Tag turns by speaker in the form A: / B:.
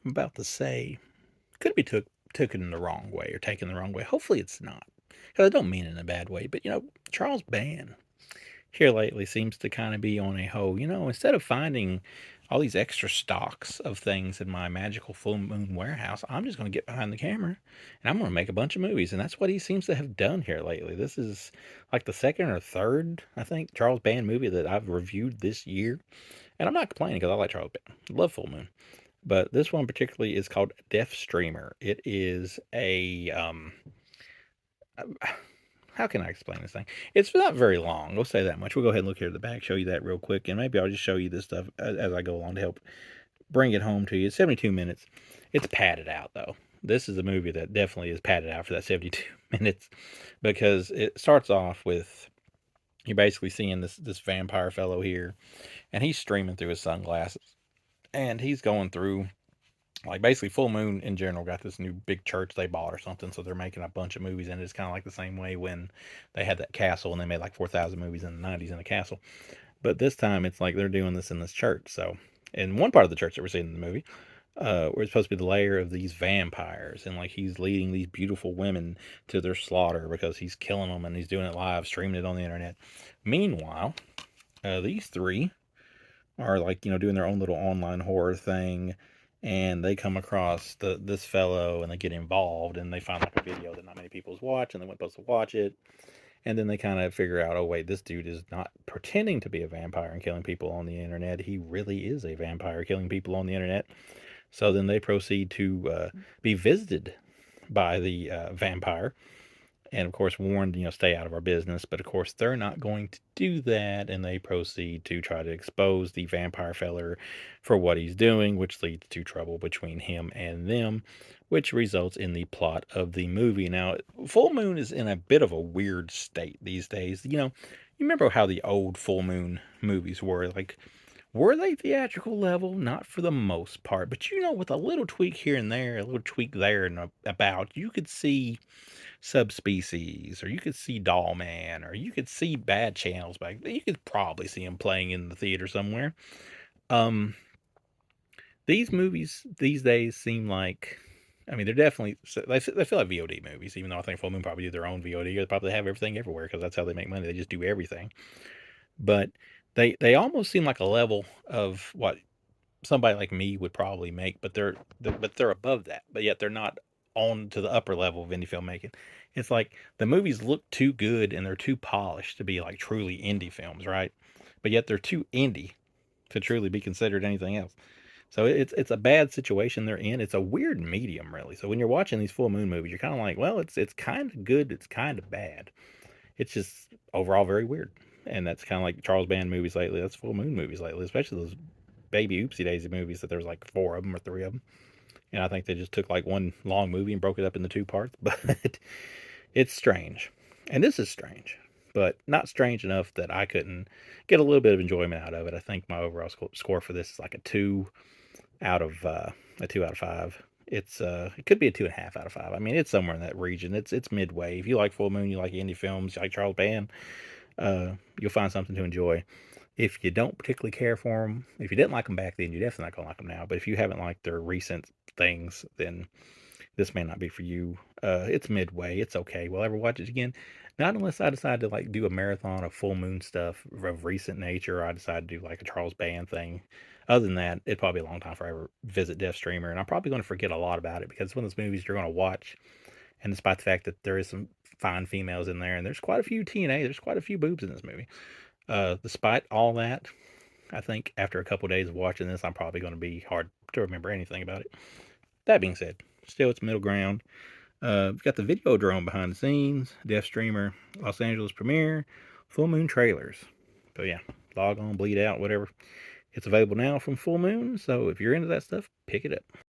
A: I'm about to say could be taken in the wrong way or taken the wrong way. Hopefully it's not. Because I don't mean it in a bad way, but Charles Band here lately seems to kind of be on a whole, instead of finding all these extra stocks of things in my magical full moon warehouse, I'm just going to get behind the camera and I'm going to make a bunch of movies. And that's what he seems to have done here lately. This is like the second or third, I think, Charles Band movie that I've reviewed this year. And I'm not complaining because I like Charles Band. I love Full Moon. But this one particularly is called Deaf Streamer. It is a how can I explain this thing? It's not very long. We'll say that much. We'll go ahead and look here at the back, show you that real quick, and maybe I'll just show you this stuff as I go along to help bring it home to you. It's 72 minutes. It's padded out though. This is a movie that definitely is padded out for that 72 minutes because it starts off with you're basically seeing this vampire fellow here, and he's streaming through his sunglasses, and he's going through like basically Full Moon in general got this new big church they bought or something, so they're making a bunch of movies, and it's kind of like the same way when they had that castle and they made like 4,000 movies in the 90s in a castle. But this time it's like they're doing this in this church. So in one part of the church that we're seeing in the movie, where it's supposed to be the lair of these vampires, and like he's leading these beautiful women to their slaughter because he's killing them and he's doing it live, streaming it on the internet. Meanwhile, these three are like doing their own little online horror thing, and they come across this fellow and they get involved and they find like a video that not many people's watch and they weren't supposed to watch it, and then they kind of figure out, oh wait, this dude is not pretending to be a vampire and killing people on the internet, he really is a vampire killing people on the internet. So then they proceed to be visited by the vampire, and of course warned, stay out of our business. But of course they're not going to do that, and they proceed to try to expose the vampire feller for what he's doing, which leads to trouble between him and them, which results in the plot of the movie. Now, Full Moon is in a bit of a weird state these days. You remember how the old Full Moon movies were like, were they theatrical level? Not for the most part, but with a little tweak here and there, a little tweak there and about, you could see Subspecies, or you could see Doll Man, or you could see bad channels back then. You could probably see them playing in the theater somewhere. Um, these movies these days seem like, I mean, they're definitely they feel like VOD movies, even though I think Full Moon probably do their own VOD, or they probably have everything everywhere because that's how they make money. They just do everything. But they almost seem like a level of what somebody like me would probably make, but they're above that. But yet they're not on to the upper level of indie filmmaking. It's like the movies look too good and they're too polished to be like truly indie films, right? But yet they're too indie to truly be considered anything else. So it's a bad situation they're in. It's a weird medium, really. So when you're watching these Full Moon movies, you're kind of like, well, it's kind of good, it's kind of bad. It's just overall very weird. And that's kind of like Charles Band movies lately. That's Full Moon movies lately, especially those Baby Oopsie Daisy movies that there's like four of them or three of them. And I think they just took like one long movie and broke it up into two parts. But it's strange. And this is strange, but not strange enough that I couldn't get a little bit of enjoyment out of it. I think my overall score for this is like a 2 out of 5. It could be a 2.5 out of 5. I mean, it's somewhere in that region. It's midway. If you like Full Moon, you like indie films, you like Charles Band, you'll find something to enjoy. If you don't particularly care for them, if you didn't like them back then, you're definitely not gonna like them now. But if you haven't liked their recent things, then this may not be for you. It's midway. It's okay. Will I ever watch it again? Not unless I decide to like do a marathon of Full Moon stuff of recent nature, or I decide to do like a Charles Band thing. Other than that, it'd probably be a long time before I ever visit Death Streamer, and I'm probably going to forget a lot about it because it's one of those movies you're going to watch, and despite the fact that there is some fine females in there, and there's quite a few TNA, there's quite a few boobs in this movie. Despite all that, I think after a couple of days of watching this, I'm probably going to be hard to remember anything about it. That being said, still it's middle ground. We've got the Videodrome behind the scenes, Death Streamer, Los Angeles premiere, Full Moon trailers. So yeah, log on, bleed out, whatever. It's available now from Full Moon, so if you're into that stuff, pick it up.